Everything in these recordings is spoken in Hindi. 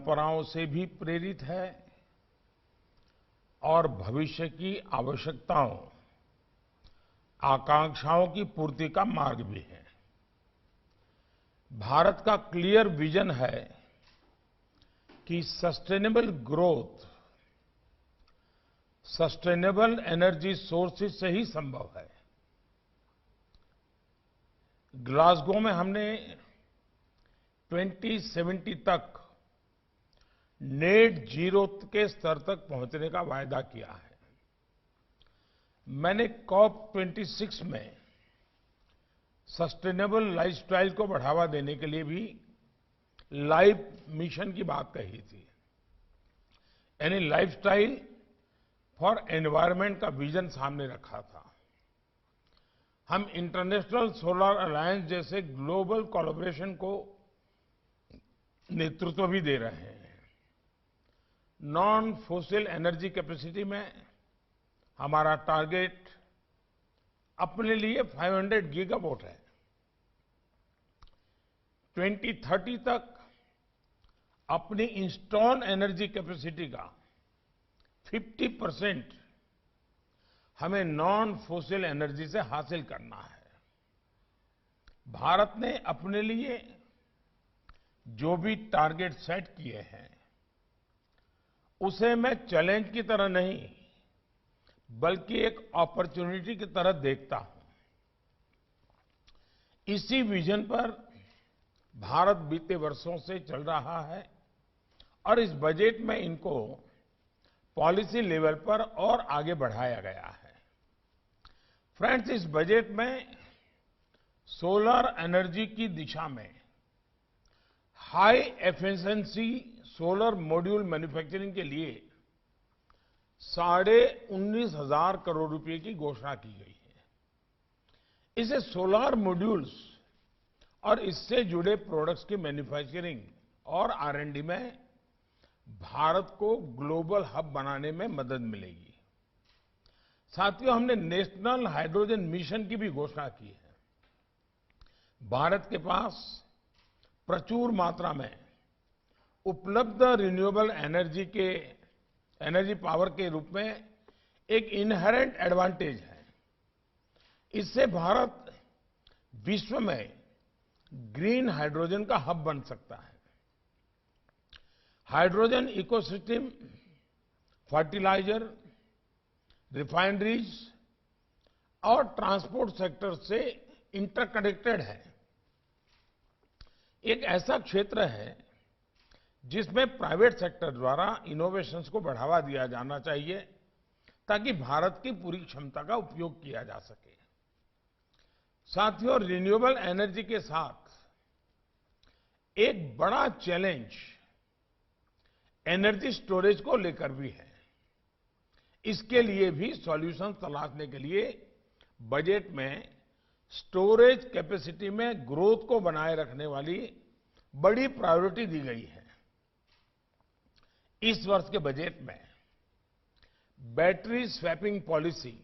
परंपराओं से भी प्रेरित है और भविष्य की आवश्यकताओं, आकांक्षाओं की पूर्ति का मार्ग भी है। भारत का क्लियर विजन है कि sustainable growth sustainable energy sources से ही संभव है। ग्लासगो में हमने 2070 तक नेट जीरो के स्तर तक पहुंचने का वायदा किया है। मैंने COP26 में सस्टेनेबल लाइफस्टाइल को बढ़ावा देने के लिए भी लाइफ मिशन की बात कही थी, यानी लाइफस्टाइल फॉर एनवायरनमेंट का विजन सामने रखा था। हम इंटरनेशनल सोलर अलायंस जैसे ग्लोबल कोलैबोरेशन को नेतृत्व भी दे रहे हैं। नॉन फॉसिल एनर्जी कैपेसिटी में हमारा टारगेट अपने लिए 500 गीगावाट है। 2030 तक अपनी इंस्टॉल एनर्जी कैपेसिटी का 50% हमें नॉन फॉसिल एनर्जी से हासिल करना है। भारत ने अपने लिए जो भी टारगेट सेट किए हैं उसे मैं चैलेंज की तरह नहीं बल्कि एक अपॉर्चुनिटी की तरह देखता हूं। इसी विजन पर भारत बीते वर्षों से चल रहा है और इस बजट में इनको पॉलिसी लेवल पर और आगे बढ़ाया गया है। फ्रेंड्स, इस बजट में सोलर एनर्जी की दिशा में high efficiency solar module manufacturing के लिए 19,500 करोड़ रुपए की घोषणा की गई है। इसे सोलर मॉड्यूल्स और इससे जुड़े प्रोडक्ट्स की मैन्युफैक्चरिंग और R&D में भारत को ग्लोबल हब बनाने में मदद मिलेगी। साथियों, हमने नेशनल हाइड्रोजन मिशन की भी घोषणा की है। भारत के पास प्रचुर मात्रा में उपलब्ध रिन्यूएबल एनर्जी पावर के रूप में एक इनहेरेंट एडवांटेज है। इससे भारत विश्व में ग्रीन हाइड्रोजन का हब बन सकता है। हाइड्रोजन इकोसिस्टम फर्टिलाइजर, रिफाइनरीज और ट्रांसपोर्ट सेक्टर से इंटरकनेक्टेड है। एक ऐसा क्षेत्र है जिसमें प्राइवेट सेक्टर द्वारा इनोवेशंस को बढ़ावा दिया जाना चाहिए ताकि भारत की पूरी क्षमता का उपयोग किया जा सके। साथियों, रिन्यूएबल एनर्जी के साथ एक बड़ा चैलेंज एनर्जी स्टोरेज को लेकर भी है। इसके लिए भी सॉल्यूशन तलाशने के लिए बजट में स्टोरेज कैपेसिटी में ग्रोथ को बनाए रखने वाली बड़ी प्रायोरिटी दी गई है। इस वर्ष के बजट में बैटरी स्वैपिंग पॉलिसी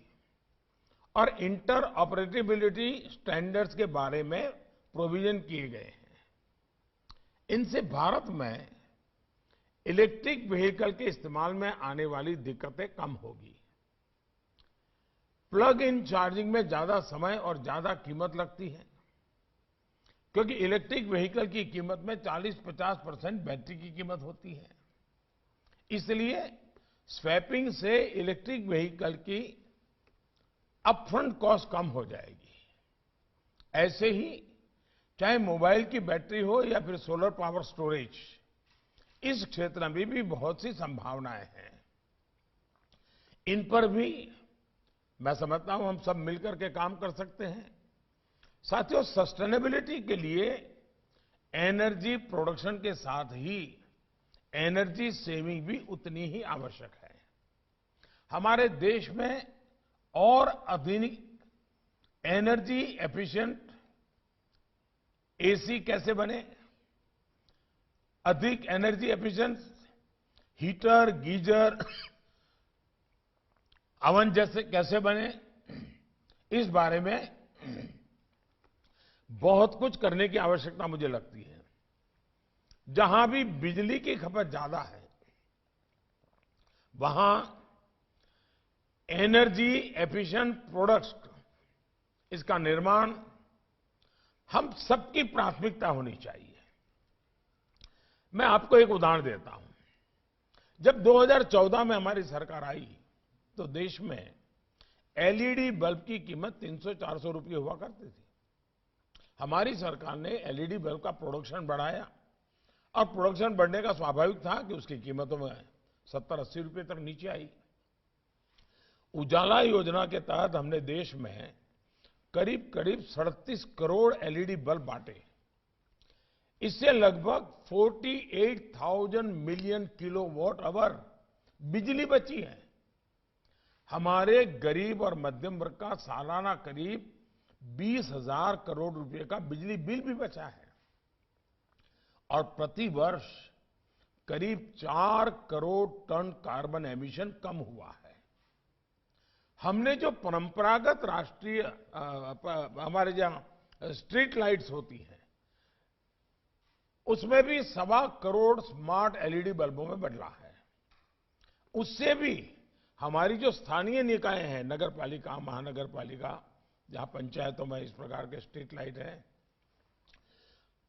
और इंटर ऑपरेटिबिलिटी स्टैंडर्ड्स के बारे में प्रोविजन किए गए हैं। इनसे भारत में इलेक्ट्रिक व्हीकल के इस्तेमाल में आने वाली दिक्कतें कम होगी। प्लग इन चार्जिंग में ज्यादा समय और ज्यादा कीमत लगती है, क्योंकि इलेक्ट्रिक व्हीकल की कीमत में 40-50% बैटरी की कीमत होती है। इसलिए स्वैपिंग से इलेक्ट्रिक व्हीकल की अपफ्रंट कॉस्ट कम हो जाएगी। ऐसे ही चाहे मोबाइल की बैटरी हो या फिर सोलर पावर स्टोरेज, इस क्षेत्र में भी बहुत सी संभावनाएं हैं। इन पर भी मैं समझता हूं हम सब मिलकर के काम कर सकते हैं। साथियों, सस्टेनेबिलिटी के लिए एनर्जी प्रोडक्शन के साथ ही एनर्जी सेविंग भी उतनी ही आवश्यक है। हमारे देश में और अधिक एनर्जी एफिशिएंट एसी कैसे बने, अधिक energy efficient heater, geyser, oven जैसे कैसे बने, इस बारे में बहुत कुछ करने की आवश्यकता मुझे लगती है। जहां भी बिजली की खपत ज्यादा है, वहां एनर्जी एफिशिएंट प्रोडक्ट्स इसका निर्माण हम सबकी प्राथमिकता होनी चाहिए। मैं आपको एक उदाहरण देता हूं। जब 2014 में हमारी सरकार आई तो देश में एलईडी बल्ब की कीमत 300-400 रुपये हुआ करती थी। हमारी सरकार ने एलईडी बल्ब का प्रोडक्शन बढ़ाया और प्रोडक्शन बढ़ने का स्वाभाविक था कि उसकी कीमतों में 70-80 रुपये तक नीचे आई। उजाला योजना के तहत हमने देश में करीब करीब 37 करोड़ एलईडी बल्ब बांटे। इससे लगभग 48,000 मिलियन किलोवाट आवर बिजली बची है। हमारे गरीब और मध्यम वर्ग का सालाना करीब 20,000 करोड़ रुपए का बिजली बिल भी बचा है और प्रति वर्ष करीब 4 करोड़ टन कार्बन एमिशन कम हुआ है। हमने जो परंपरागत राष्ट्रीय हमारे जहां स्ट्रीट लाइट्स होती हैं, उसमें भी 1.25 करोड़ स्मार्ट एलईडी बल्बों में बदला है। उससे भी हमारी जो स्थानीय निकाय हैं, नगर पालिका, महानगर पालिका, जहां पंचायतों में इस प्रकार के स्ट्रीट लाइट हैं,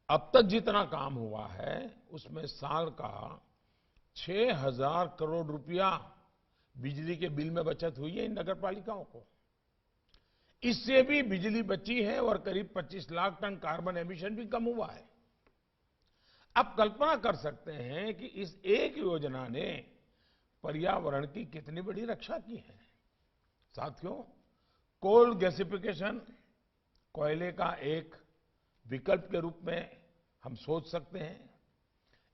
अब तक जितना काम हुआ है उसमें साल का 6,000 करोड़ रुपया बिजली के बिल में बचत हुई है इन नगर पालिकाओं को। इससे भी बिजली बची है और करीब 25 लाख टन कार्बन एमिशन भी कम हुआ है। आप कल्पना कर सकते हैं कि इस एक योजना ने पर्यावरण की कितनी बड़ी रक्षा की है। साथियों, कोल गैसिफिकेशन, कोयले का एक विकल्प के रूप में हम सोच सकते हैं।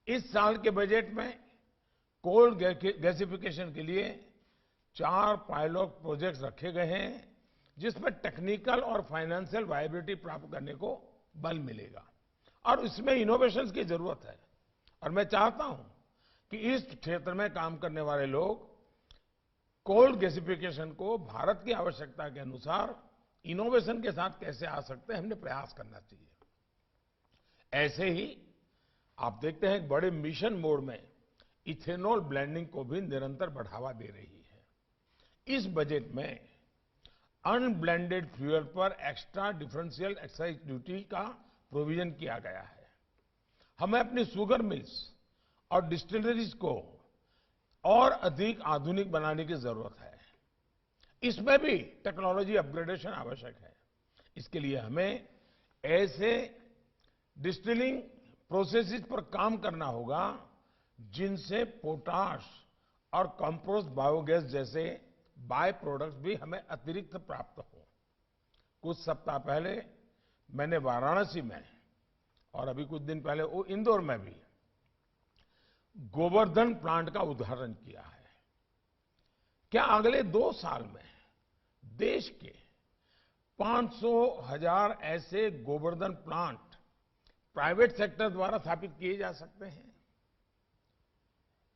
इस साल के बजट में कोल गैसिफिकेशन के लिए 4 पायलट प्रोजेक्ट्स रखे गए हैं, जिसमें टेक्निकल और फाइनेंशियल वायबिलिटी प्राप्त करने को बल मिलेगा और इसमें इनोवेशंस की जरूरत है। और मैं चाहता हूं कि इस क्षेत्र में काम करने वाले लोग कोल गैसिफिकेशन को भारत की आवश्यकता के अनुसार इनोवेशन के साथ कैसे आ सकते हैं, हमने प्रयास करना चाहिए। ऐसे ही आप देखते हैं बड़े मिशन मोड में इथेनॉल ब्लेंडिंग को भी निरंतर बढ़ावा दे रही है। इस बजट में अनब्लेंडेड फ्यूल पर एक्स्ट्रा डिफरेंशियल एक्साइज ड्यूटी का प्रोविजन किया गया है। हमें अपनी शुगर मिल्स और डिस्टिलरीज को और अधिक आधुनिक बनाने की जरूरत है। इसमें भी टेक्नोलॉजी अपग्रेडेशन आवश्यक है। इसके लिए हमें ऐसे डिस्टिलिंग प्रोसेसेस पर काम करना होगा जिनसे पोटाश और कंपोस्ट बायोगैस जैसे बाय प्रोडक्ट्स भी हमें अतिरिक्त प्राप्त हो। कुछ सप्ताह पहले मैंने वाराणसी में और अभी कुछ दिन पहले इंदौर में भी गोवर्धन प्लांट का उदाहरण किया है। क्या अगले 2 साल में देश के 500,000 ऐसे गोवर्धन प्लांट प्राइवेट सेक्टर द्वारा स्थापित किए जा सकते हैं?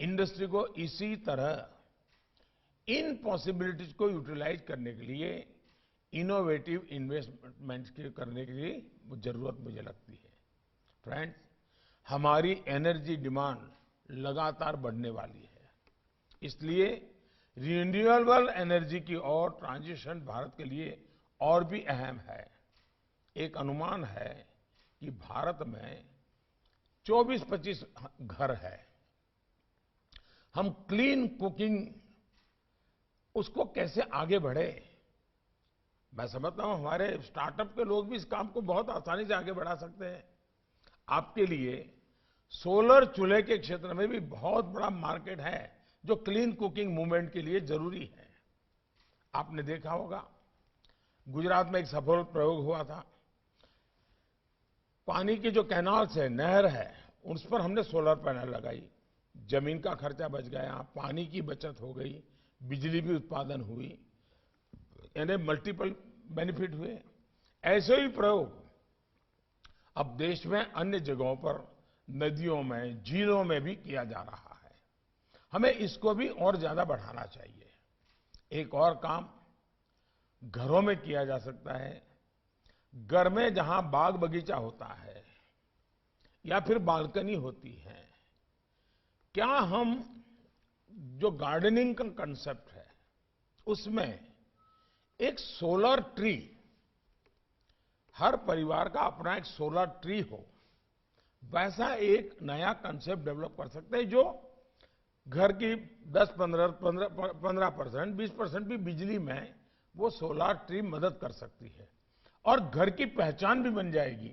इंडस्ट्री को इसी तरह इन पॉसिबिलिटीज को यूटिलाइज करने के लिए इनोवेटिव इन्वेस्टमेंट करने के लिए जरूरत मुझे लगती है। फ्रेंड्स, हमारी एनर्जी डिमांड लगातार बढ़ने वाली है। इसलिए रिन्यूएबल एनर्जी की ओर ट्रांजिशन भारत के लिए और भी अहम है। एक अनुमान है कि भारत में 24-25 घर है। हम क्लीन कुकिंग उसको कैसे आगे बढ़े, मैं समझता हूं हमारे स्टार्टअप के लोग भी इस काम को बहुत आसानी से आगे बढ़ा सकते हैं। आपके लिए सोलर चूल्हे के क्षेत्र में भी बहुत बड़ा मार्केट है जो क्लीन कुकिंग मूवमेंट के लिए जरूरी है। आपने देखा होगा गुजरात में एक सफल प्रयोग हुआ था। पानी की जो कैनाल्स है, नहर है, उस पर हमने सोलर पैनल लगाई। जमीन का खर्चा बच गया, पानी की बचत हो गई, बिजली भी उत्पादन हुई, यानी मल्टीपल बेनिफिट हुए। ऐसे ही प्रयोग अब देश में अन्य जगहों पर नदियों में, झीलों में भी किया जा रहा है। हमें इसको भी और ज्यादा बढ़ाना चाहिए। एक और काम घरों में किया जा सकता है। घर में जहां बाग बगीचा होता है या फिर बालकनी होती है, क्या हम जो गार्डनिंग का कंसेप्ट है उसमें एक सोलर ट्री, हर परिवार का अपना एक सोलर ट्री हो, वैसा एक नया कंसेप्ट डेवलप कर सकते हैं जो घर की 10-15% 20% भी बिजली में वो सोलर ट्री मदद कर सकती है। और घर की पहचान भी बन जाएगी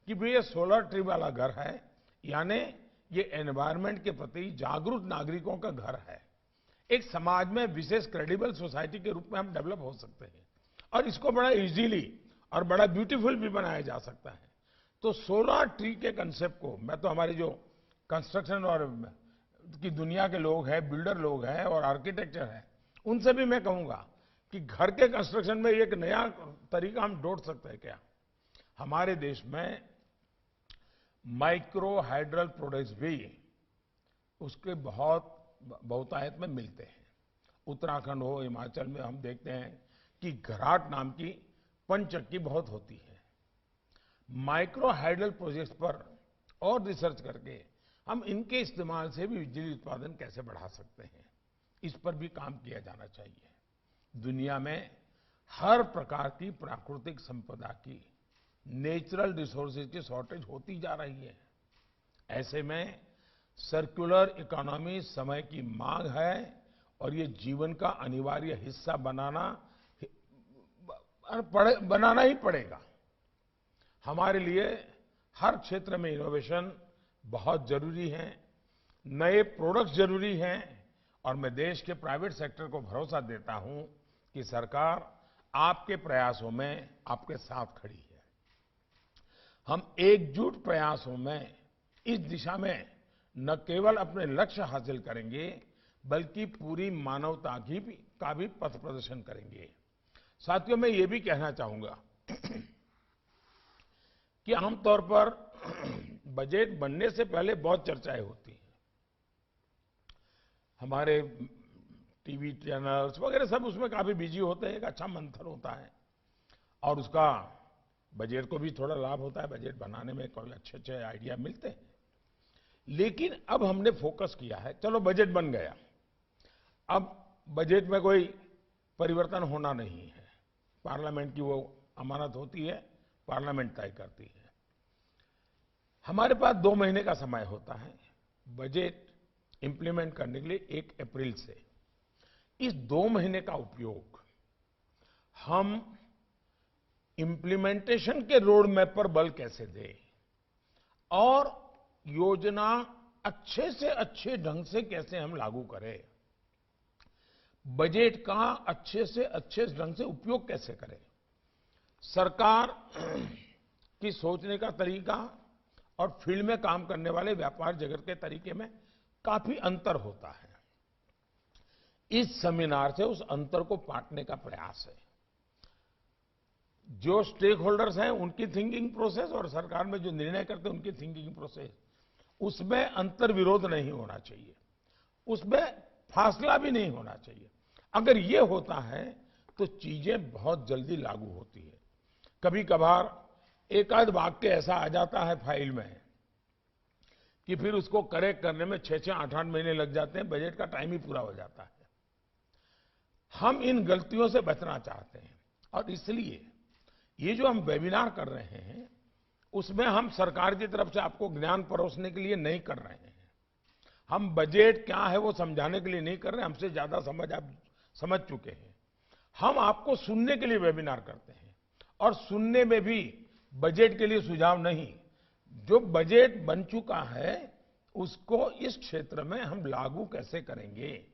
कि भाई ये सोलर ट्री वाला घर है, यानी ये एनवायरनमेंट के प्रति जागरूक नागरिकों का घर है। एक समाज में विशेष क्रेडिबल सोसाइटी के रूप में हम डेवलप हो सकते हैं और इसको बड़ा इजीली और बड़ा ब्यूटीफुल भी बनाया जा सकता है। तो सोलर ट्री के कंसेप्ट को मैं तो हमारे जो कंस्ट्रक्शन और की दुनिया के लोग हैं, बिल्डर लोग हैं और आर्किटेक्चर हैं, उनसे भी मैं कहूंगा कि घर के कंस्ट्रक्शन में एक नया तरीका हम ढूंढ सकते हैं क्या। हमारे देश में माइक्रो हाइड्रल प्रोडक्ट्स भी उसके बहुतायत में मिलते हैं। उत्तराखंड हो, हिमाचल में हम देखते हैं कि घराट नाम की पंचक्की बहुत होती है। माइक्रो हाइड्रल प्रोजेक्ट्स पर और रिसर्च करके हम इनके इस्तेमाल से भी बिजली उत्पादन कैसे बढ़ा सकते हैं, इस पर भी काम किया जाना चाहिए। दुनिया में हर प्रकार की प्राकृतिक संपदा की, नेचुरल रिसोर्सेज की शॉर्टेज होती जा रही है। ऐसे में सर्कुलर इकोनॉमी समय की मांग है और ये जीवन का अनिवार्य हिस्सा बनाना ही पड़ेगा। हमारे लिए हर क्षेत्र में इनोवेशन बहुत जरूरी है, नए प्रोडक्ट्स जरूरी हैं और मैं देश के प्राइवेट सेक्टर को भरोसा देता हूं कि सरकार आपके प्रयासों में आपके साथ खड़ी है। हम एकजुट प्रयासों में इस दिशा में न केवल अपने लक्ष्य हासिल करेंगे बल्कि पूरी मानवता का भी पथ प्रदर्शन करेंगे। साथियों, मैं ये भी कहना चाहूंगा कि आमतौर पर बजट बनने से पहले बहुत चर्चाएं होती हैं। हमारे टीवी चैनल्स वगैरह सब उसमें काफी बिजी होते हैं, एक अच्छा मंथन होता है और उसका बजट को भी थोड़ा लाभ होता है, बजट बनाने में कोई अच्छे आइडिया मिलते हैं। लेकिन अब हमने फोकस किया है, चलो बजट बन गया, अब बजट में कोई परिवर्तन होना नहीं है, पार्लियामेंट की वो अमानत होती है, पार्लियामेंट तय करती है। हमारे पास 2 महीने का समय होता है बजट इंप्लीमेंट करने के लिए 1 अप्रैल से। इस 2 महीने का उपयोग हम इंप्लीमेंटेशन के रोड मैप पर बल कैसे दें और योजना अच्छे से अच्छे ढंग से कैसे हम लागू करें, बजट का अच्छे से अच्छे ढंग से उपयोग कैसे करें। सरकार की सोचने का तरीका और फील्ड में काम करने वाले व्यापार जगत के तरीके में काफी अंतर होता है। इस सेमिनार से उस अंतर को पाटने का प्रयास है। जो स्टेक होल्डर्स हैं उनकी थिंकिंग प्रोसेस और सरकार में जो निर्णय करते हैं उनकी थिंकिंग प्रोसेस, उसमें अंतर विरोध नहीं होना चाहिए, उसमें फासला भी नहीं होना चाहिए। अगर ये होता है तो चीजें बहुत जल्दी लागू होती है। कभी कभार एक आध वाक्य ऐसा आ जाता है फाइल में कि फिर उसको करेक्ट करने में 6-6 8-8 महीने लग जाते हैं, बजट का टाइम ही पूरा हो जाता है। हम इन गलतियों से बचना चाहते हैं और इसलिए ये जो हम वेबिनार कर रहे हैं उसमें हम सरकार की तरफ से आपको ज्ञान परोसने के लिए नहीं कर रहे हैं, हम बजट क्या है वो समझाने के लिए नहीं कर रहे हैं, हमसे ज्यादा आप समझ चुके हैं। हम आपको सुनने के लिए वेबिनार करते हैं और सुनने में भी बजट के लिए सुझाव नहीं, जो बजट बन चुका है उसको इस क्षेत्र में हम लागू कैसे करेंगे,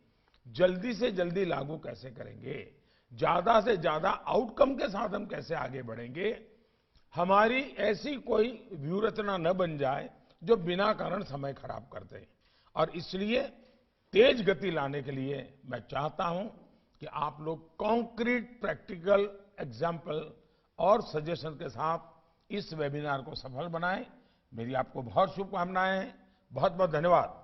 जल्दी से जल्दी लागू कैसे करेंगे, ज्यादा से ज्यादा आउटकम के साथ हम कैसे आगे बढ़ेंगे। हमारी ऐसी कोई व्यूहरचना न बन जाए जो बिना कारण समय खराब कर दे। और इसलिए तेज गति लाने के लिए मैं चाहता हूं कि आप लोग कॉन्क्रीट प्रैक्टिकल एग्जाम्पल और सजेशन के साथ इस वेबिनार को सफल बनाएं। मेरी आपको बहुत शुभकामनाएं हैं। बहुत बहुत धन्यवाद।